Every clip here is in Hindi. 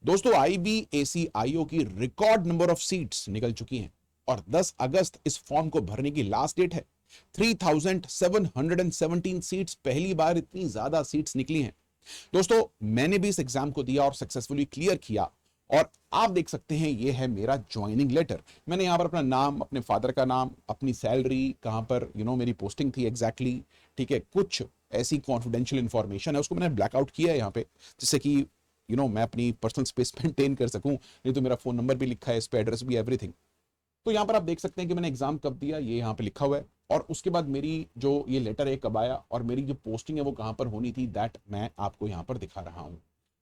दोस्तों IBACIO की रिकॉर्ड नंबर ऑफ सीट्स निकल चुकी हैं और 10 अगस्त इस फॉर्म को भरने की लास्ट डेट है। 3717 सीट्स, पहली बार इतनी ज्यादा सीट्स निकली हैं। दोस्तों मैंने भी इस एग्जाम को दिया और सक्सेसफुली क्लियर किया और आप देख सकते हैं ये है मेरा ज्वाइनिंग लेटर। मैंने यहां पर अपना नाम, अपने फादर का नाम, अपनी सैलरी, कहां पर मेरी पोस्टिंग थी एग्जैक्टली, ठीक है, कुछ ऐसी कॉन्फिडेंशियल इंफॉर्मेशन है उसको मैंने ब्लैकआउट किया है यहाँ पे, जिससे कि मैं अपनी पर्सनल स्पेस मेंटेन कर सकूं। नहीं तो मेरा फोन नंबर भी लिखा है इस पे, एड्रेस भी, एवरीथिंग। तो यहाँ पर आप देख सकते हैं कि मैंने एग्जाम कब दिया, ये यहाँ पे लिखा हुआ है, और उसके बाद मेरी जो ये लेटर है कब आया और मेरी जो पोस्टिंग है वो कहां पर होनी थी, दैट मैं आपको यहाँ पर दिखा रहा हूं।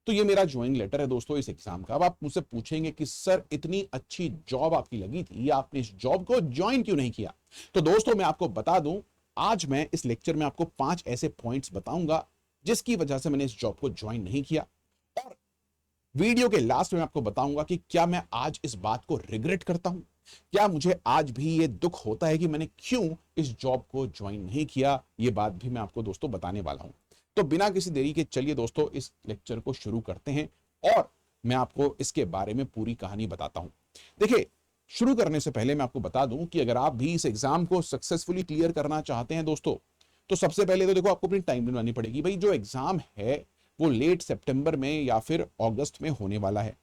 तो ये मेरा ज्वाइनिंग लेटर है दोस्तों इस एग्जाम का। अब आप मुझसे पूछेंगे कि सर इतनी अच्छी जॉब आपकी लगी थी, या आपने इस जॉब को ज्वाइन क्यों नहीं किया? तो दोस्तों मैं आपको बता दूं, आज मैं इस लेक्चर में आपको 5 ऐसे पॉइंट्स बताऊंगा जिसकी वजह से मैंने इस जॉब को ज्वाइन नहीं किया, और वीडियो के लास्ट में आपको बताऊंगा कि क्या मैं आज इस बात को रिग्रेट करता हूं, क्या मुझे आज भी ये दुख होता है कि मैंने क्यों इस जॉब को ज्वाइन नहीं किया। ये बात भी मैं आपको दोस्तों बताने वाला हूं। तो बिना किसी देरी के चलिए दोस्तों इस लेक्चर को शुरू करते हैं और मैं आपको इसके बारे में पूरी कहानी बताता हूं। देखिए, शुरू करने से पहले मैं आपको बता दूं कि अगर आप भी इस एग्जाम को सक्सेसफुली क्लियर करना चाहते हैं दोस्तों, तो सबसे पहले तो देखो आपको अपनी टाइम बनानी पड़ेगी। भाई जो एग्जाम है वो लेट सितंबर में या फिर अगस्त में होने वाला है।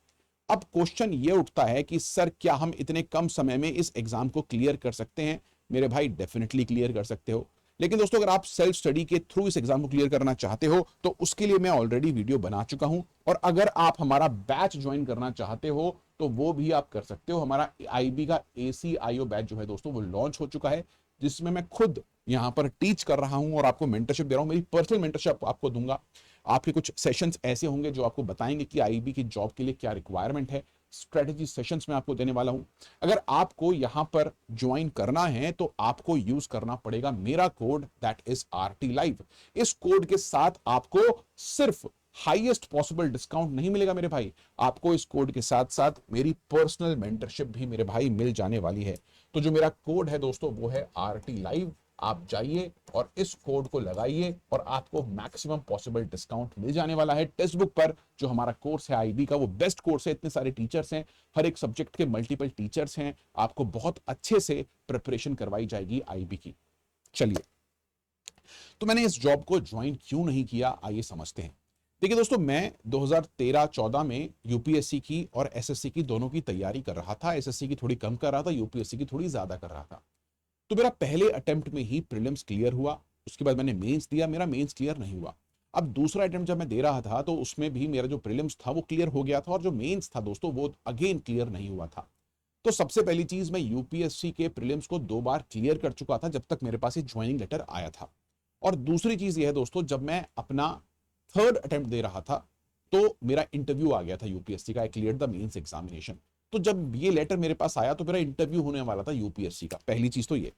अब क्वेश्चन ये उठता है कि सर क्या हम इतने कम समय में इस एग्जाम को क्लियर कर सकते हैं? मेरे भाई डेफिनेटली क्लियर कर सकते हो। लेकिन दोस्तों अगर आप सेल्फ स्टडी के थ्रू इस एग्जाम को क्लियर करना चाहते हो तो उसके लिए मैं ऑलरेडी वीडियो बना चुका हूं, और अगर आप हमारा बैच ज्वाइन करना चाहते हो तो वो भी आप कर सकते हो। हमारा IB का ACIO बैच जो है दोस्तों वो लॉन्च हो चुका है, जिसमें मैं खुद यहां पर टीच कर रहा हूं और आपको मेंटरशिप दे रहा हूं। मेरी पर्सनल मेंटरशिप आपको दूंगा। आपके कुछ सेशंस ऐसे होंगे जो आपको बताएंगे कि IB की जॉब के लिए क्या रिक्वायरमेंट है। स्ट्रेटेजी सेशंस में आपको देने वाला हूं। अगर आपको यहां पर ज्वाइन करना है तो आपको यूज करना पड़ेगा मेरा code, that is RT Live। इस कोड के साथ आपको सिर्फ हाईएस्ट पॉसिबल डिस्काउंट नहीं मिलेगा मेरे भाई, आपको इस कोड के साथ साथ मेरी पर्सनल मेंटरशिप भी मेरे भाई मिल जाने वाली है। तो जो मेरा कोड है दोस्तों वो है RT Live। आप जाइए और इस कोड को लगाइए और आपको मैक्सिमम पॉसिबल डिस्काउंट मिल जाने वाला है टेक्स्ट बुक पर। जो हमारा कोर्स है IB का वो बेस्ट कोर्स है, इतने सारे टीचर्स हैं, हर एक सब्जेक्ट के मल्टीपल टीचर्स हैं, आपको बहुत अच्छे से प्रिपरेशन करवाई जाएगी IB की। चलिए, तो मैंने इस जॉब को ज्वाइन क्यों नहीं किया आइए समझते हैं। देखिए दोस्तों, मैं 2013-14 में UPSC की और SSC की दोनों की तैयारी कर रहा था। SSC की थोड़ी कम कर रहा था, UPSC की थोड़ी ज्यादा कर रहा था। तो मेरा पहले अटेम्प्ट में ही प्रीलिम्स क्लियर हुआ, उसके बाद मैंने मेंस दिया, मेरा मेंस क्लियर नहीं हुआ। अब दूसरा अटेम्प्ट जब मैं दे रहा था तो उसमें भी मेरा जो प्रीलिम्स था वो क्लियर हो गया था, और जो मेंस था दोस्तों वो अगेन क्लियर नहीं हुआ था। तो सबसे पहली चीज, मैं UPSC के प्रीलिम्स को 2 बार क्लियर कर चुका था जब तक मेरे पास ये ज्वाइनिंग लेटर आया था। और दूसरी चीज ये है दोस्तों, जब मैं अपना थर्ड अटेम्प्ट दे रहा था तो मेरा इंटरव्यू आ गया था UPSC का, I cleared the mains examination. तो जब ये लेटर मेरे पास आया तो मेरा इंटरव्यू होने वाला था UPSC का। पहली चीज तो ये।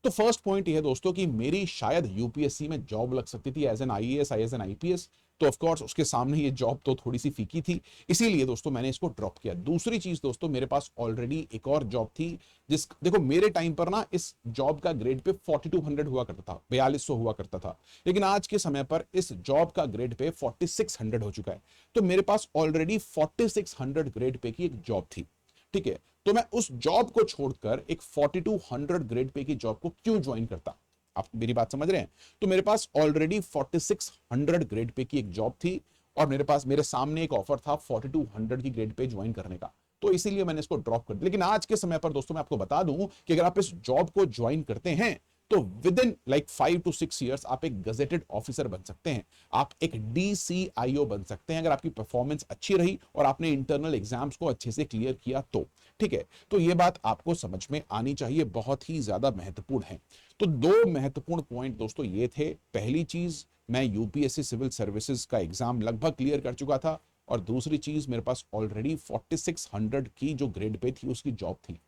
तो फर्स्ट पॉइंट ये है दोस्तों कि मेरी शायद UPSC में जॉब लग सकती थी as an IAS, as an IPS। तो ऑफ कोर्स उसके सामने ये जॉब तो थोड़ी सी फीकी थी, इसीलिए दोस्तों मैंने इसको ड्रॉप किया। दूसरी चीज दोस्तों, मेरे पास ऑलरेडी एक और जॉब थी देखो मेरे टाइम पर ना इस जॉब का ग्रेड पे 4200 हुआ करता था, 4200 हुआ करता था। लेकिन आज के समय पर इस जॉब का ग्रेड पे 4600 हो चुका है। तो मेरे पास ऑलरेडी 4600 ग्रेड पे की एक जॉब थी, ठीक है। तो मैं उस जॉब को छोड़कर एक 4200 ग्रेड पे की जॉब को क्यों ज्वाइन करता? आप मेरी बात समझ रहे हैं? तो मेरे पास ऑलरेडी 4600 ग्रेड पे की एक जॉब थी और मेरे सामने एक ऑफर था 4200 की ग्रेड पे ज्वाइन करने का। तो इसीलिए मैंने इसको ड्रॉप कर दिया। लेकिन आज के समय पर दोस्तों मैं आपको बता दूं कि अगर आप इस जॉब को ज्वाइन करते हैं तो with in like 5 to 6 years आप एक गजेटेड ऑफिसर बन सकते हैं, आप एक DCIO बन सकते हैं, अगर आपकी परफॉर्मेंस अच्छी रही और आपने इंटरनल एग्जाम्स को अच्छे से क्लियर किया तो, ठीक है। तो ये बात आपको समझ में आनी चाहिए, बहुत ही ज्यादा महत्वपूर्ण है। तो 2 महत्वपूर्ण पॉइंट दोस्तों ये थे। पहली चीज, मैं UPSC सिविल सर्विसेज का एग्जाम लगभग क्लियर कर चुका था, और दूसरी चीज मेरे पास ऑलरेडी 4600 की जो ग्रेड पे थी उसकी जॉब थी।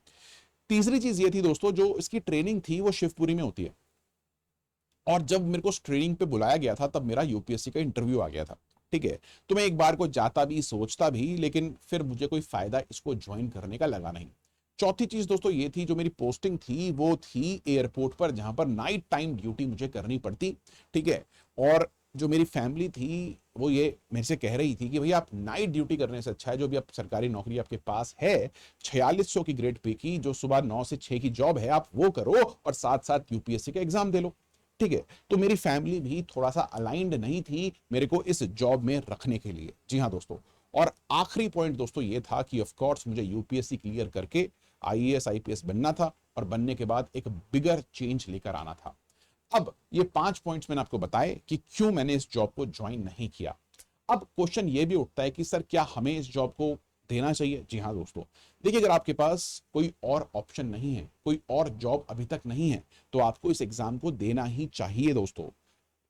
तीसरी चीज ये थी दोस्तों, जो इसकी ट्रेनिंग थी वो शिवपुरी में होती है, और जब मेरे को उस ट्रेनिंग पे बुलाया गया था तब मेरा UPSC का इंटरव्यू आ गया था, ठीक है। तो मैं एक बार को जाता भी, सोचता भी, लेकिन फिर मुझे कोई फायदा इसको ज्वाइन करने का लगा नहीं। चौथी चीज दोस्तों ये थी, जो मेरी पोस्टिंग थी वो थी एयरपोर्ट पर, जहां पर नाइट टाइम ड्यूटी मुझे करनी पड़ती, ठीक है। और जो मेरी फैमिली थी वो ये मेरे से कह रही थी कि भैया आप नाइट ड्यूटी करने से अच्छा है जो भी आप सरकारी नौकरी आपके पास है 4600 की ग्रेड पे की जो सुबह 9 से 6 की जॉब है आप वो करो और साथ साथ यूपीएससी का एग्जाम दे लो। ठीक है, तो मेरी फैमिली भी थोड़ा सा अलाइंड नहीं थी मेरे को इस जॉब में रखने के लिए। जी हाँ दोस्तों, और आखिरी पॉइंट दोस्तों ये था कि ऑफ कोर्स मुझे यूपीएससी क्लियर करके आईएएस आईपीएस बनना था और बनने के बाद एक बिगर चेंज लेकर आना था। अब ये 5 पॉइंट्स मैंने आपको बताए कि क्यों मैंने इस जॉब को ज्वाइन नहीं किया। अब क्वेश्चन ये भी उठता है कि सर क्या हमें इस जॉब को देना चाहिए? जी हाँ दोस्तों, देखिए अगर आपके पास कोई और ऑप्शन नहीं है, कोई और जॉब अभी तक नहीं है, तो आपको इस एग्जाम को देना ही चाहिए दोस्तों।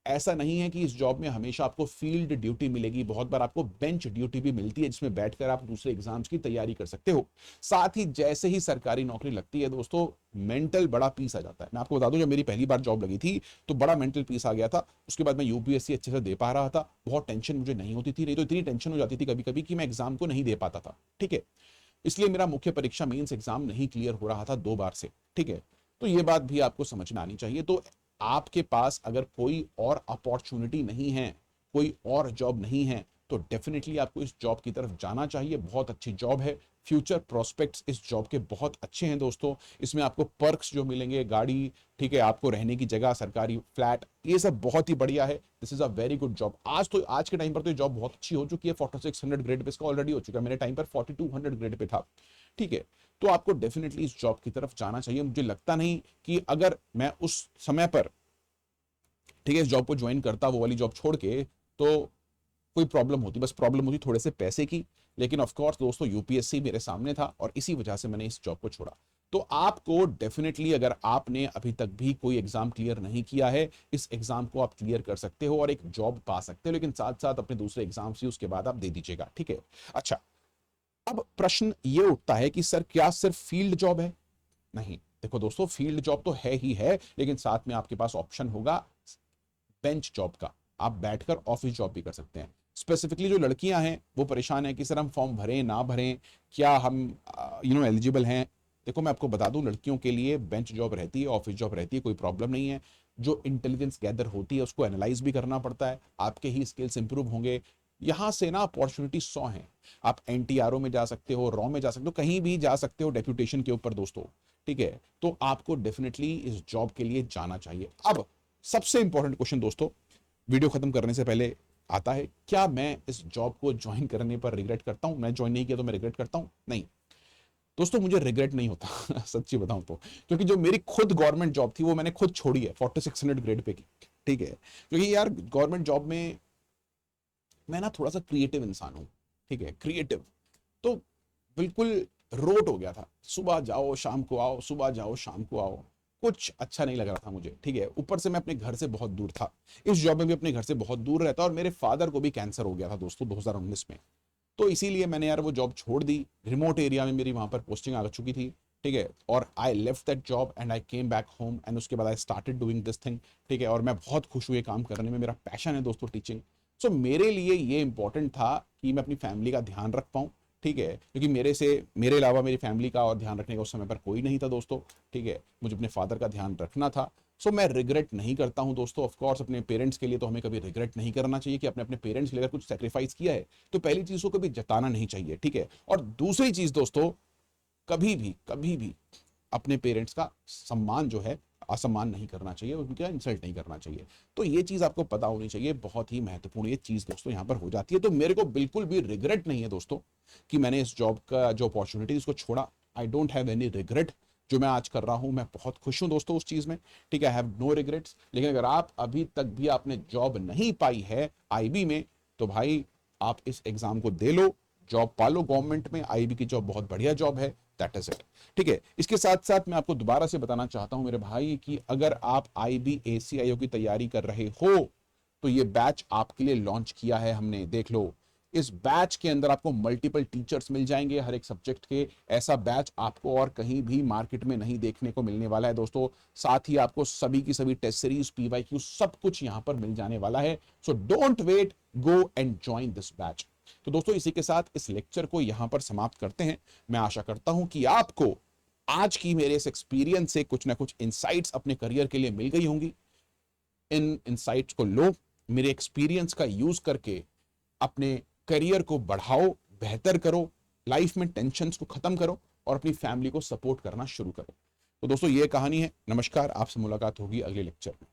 ऐसा नहीं है कि इस जॉब में हमेशा आपको फील्ड ड्यूटी मिलेगी, बहुत बार आपको बेंच ड्यूटी भी मिलती है जिसमें बैठकर आप दूसरे एग्जाम्स की तैयारी कर सकते हो। साथ ही जैसे ही सरकारी नौकरी लगती है दोस्तों, मेंटल बड़ा पीस आ जाता है। मैं आपको बता दूं, जब मेरी पहली बार जॉब लगी थी तो बड़ा मेंटल पीस आ गया था। उसके बाद मैं यूपीएससी अच्छे से दे पा रहा था, बहुत टेंशन मुझे नहीं होती थी, नहीं तो इतनी टेंशन हो जाती थी कभी कभी कि मैं एग्जाम को नहीं दे पाता था। ठीक है, इसलिए मेरा मुख्य परीक्षा मेंस एग्जाम नहीं क्लियर हो रहा था 2 बार से। ठीक है, तो ये बात भी आपको समझ में आनी चाहिए। तो आपके पास अगर कोई और अपॉर्चुनिटी नहीं है, कोई और जॉब नहीं है, तो डेफिनेटली आपको इस जॉब की तरफ जाना चाहिए। बहुत अच्छी जॉब है, फ्यूचर प्रोस्पेक्ट्स इस जॉब के बहुत अच्छे हैं दोस्तों। इसमें आपको पर्क्स जो मिलेंगे, गाड़ी, ठीक है, आपको रहने की जगह, सरकारी फ्लैट, ये सब बहुत ही बढ़िया है। This is a very good job. आज के टाइम पर तो ये जॉब बहुत अच्छी हो चुकी है। 4600 ग्रेड पे इसका ऑलरेडी हो चुका है, मेरे टाइम पर 4200 ग्रेड पे था। ठीक है, तो आपको डेफिनेटली इस जॉब की तरफ जाना चाहिए। मुझे लगता नहीं कि अगर मैं उस समय पर, ठीक है, इस जॉब को ज्वाइन करता, वो वाली जॉब छोड़ के, तो कोई प्रॉब्लम होती। बस प्रॉब्लम होती थोड़े से पैसे की। लेकिन ऑफ कोर्स दोस्तों यूपीएससी मेरे सामने था और इसी वजह से मैंने इस जॉब को छोड़ा। तो आपको डेफिनेटली, अगर आपने अभी तक भी कोई एग्जाम क्लियर नहीं किया है, इस एग्जाम को आप क्लियर कर सकते हो और एक जॉब पा सकते हो। लेकिन साथ साथ अपने दूसरे एग्जाम्स भी उसके बाद आप दे दीजिएगा। ठीक है, अच्छा, अब प्रश्न ये उठता है कि सर क्या सिर्फ फील्ड जॉब है? नहीं, देखो दोस्तों, फील्ड जॉब तो है ही है, लेकिन साथ में आपके पास ऑप्शन होगा बेंच जॉब का। आप बैठकर ऑफिस जॉब भी कर सकते हैं। स्पेसिफिकली जो लड़कियां हैं वो परेशान है कि सर हम फॉर्म भरें ना भरें, क्या हम एलिजिबल हैं। देखो मैं आपको बता दूं, लड़कियों के लिए बेंच जॉब रहती है, ऑफिस जॉब रहती है, कोई प्रॉब्लम नहीं है। जो इंटेलिजेंस गैदर होती है उसको एनालाइज भी करना पड़ता है, आपके ही स्किल्स इंप्रूव होंगे। यहां से ना अपॉर्चुनिटी 100 हैं। आप एनटीआरओ में जा सकते हो, रॉ में जा सकते हो, कहीं भी जा सकते हो डेप्यूटेशन के ऊपर दोस्तों। ठीक है, तो आपको डेफिनेटली इस जॉब के लिए जाना चाहिए। अब सबसे इंपॉर्टेंट क्वेश्चन दोस्तों, वीडियो खत्म करने से पहले आता है, क्या मैं इस जॉब को ज्वाइन करने पर रिग्रेट करता हूं? मैं ज्वाइन नहीं किया तो मैं रिग्रेट करता हूं? नहीं दोस्तों, मुझे रिग्रेट नहीं होता सच्ची बताऊं तो, क्योंकि जो मेरी खुद गवर्नमेंट जॉब थी वो मैंने खुद छोड़ी है 4600 ग्रेड पे की। ठीक है, क्योंकि यार गवर्नमेंट जॉब में मैं ना थोड़ा सा क्रिएटिव इंसान हूं। ठीक है, क्रिएटिव, तो बिल्कुल रोट हो गया था। सुबह जाओ शाम को आओ, सुबह जाओ शाम को आओ, कुछ अच्छा नहीं लग रहा था मुझे। ठीक है, ऊपर से मैं अपने घर से बहुत दूर था, इस जॉब में भी अपने घर से बहुत दूर रहता, और मेरे फादर को भी कैंसर हो गया था दोस्तों 2019 में। तो इसीलिए मैंने यार वो जॉब छोड़ दी। रिमोट एरिया में मेरी वहां पर पोस्टिंग आ चुकी थी। ठीक है, और I left that job and I came back home and उसके बाद I started doing this thing. ठीक है, और मैं बहुत खुश हुए काम करने में, मेरा पैशन है दोस्तों टीचिंग। सो मेरे लिए ये इंपॉर्टेंट था कि मैं अपनी फैमिली का ध्यान रख पाऊँ। ठीक है, क्योंकि मेरे अलावा मेरी फैमिली का और ध्यान रखने का उस समय पर कोई नहीं था दोस्तों। ठीक है, मुझे अपने फादर का ध्यान रखना था। सो मैं रिग्रेट नहीं करता हूं दोस्तों। ऑफ कोर्स अपने पेरेंट्स के लिए तो हमें कभी रिग्रेट नहीं करना चाहिए कि अपने अपने पेरेंट्स के लिए अगर कुछ सेक्रीफाइस किया है तो पहली चीज को कभी जताना नहीं चाहिए। ठीक है, और दूसरी चीज दोस्तों, कभी भी अपने पेरेंट्स का सम्मान जो है असम्मान नहीं करना चाहिए, उनका इंसल्ट नहीं करना चाहिए। तो ये चीज आपको पता होनी चाहिए, बहुत ही महत्वपूर्ण ये चीज दोस्तों यहाँ पर हो जाती है। तो मेरे को बिल्कुल भी रिग्रेट नहीं है दोस्तों कि मैंने इस जॉब का जो अपॉर्चुनिटी इसको छोड़ा। I don't have any regret. जो मैं आज कर रहा हूं मैं बहुत खुश हूं दोस्तों उस चीज में। ठीक है, आई हैव नो रिग्रेट्स। लेकिन अगर आप अभी तक भी आपने जॉब नहीं पाई है आईबी में, तो भाई आप इस एग्जाम को दे लो, जॉब पा लो गवर्नमेंट में। आईबी की जॉब बहुत बढ़िया जॉब है, दैट इज इट। ठीक है, इसके साथ साथ मैं आपको दोबारा से बताना चाहता हूं मेरे भाई कि अगर आप आईबी एसीआईओ की तैयारी कर रहे हो तो ये बैच आपके लिए लॉन्च किया है हमने, देख लो। इस बैच के अंदर आपको मल्टीपल टीचर्स मिल जाएंगे हर एक सब्जेक्ट के। ऐसा बैच आपको और कहीं भी मार्केट में नहीं देखने को मिलने वाला है दोस्तों। साथ ही आपको सभी की सभी टेस्ट सीरीज, पीवाईक्यू, सब कुछ यहां पर मिल जाने वाला है। So don't wait, go and join this batch. तो दोस्तों इसी के साथ इस लेक्चर को यहां पर समाप्त करते हैं। मैं आशा करता हूं कि आपको आज की मेरे इस एक्सपीरियंस से कुछ ना कुछ इंसाइट्स अपने करियर के लिए मिल गई होंगी। इन इंसाइट्स को लो, मेरे एक्सपीरियंस का यूज करके अपने करियर को बढ़ाओ, बेहतर करो, लाइफ में टेंशन्स को खत्म करो और अपनी फैमिली को सपोर्ट करना शुरू करो। तो दोस्तों ये कहानी है। नमस्कार, आपसे मुलाकात होगी अगले लेक्चर में।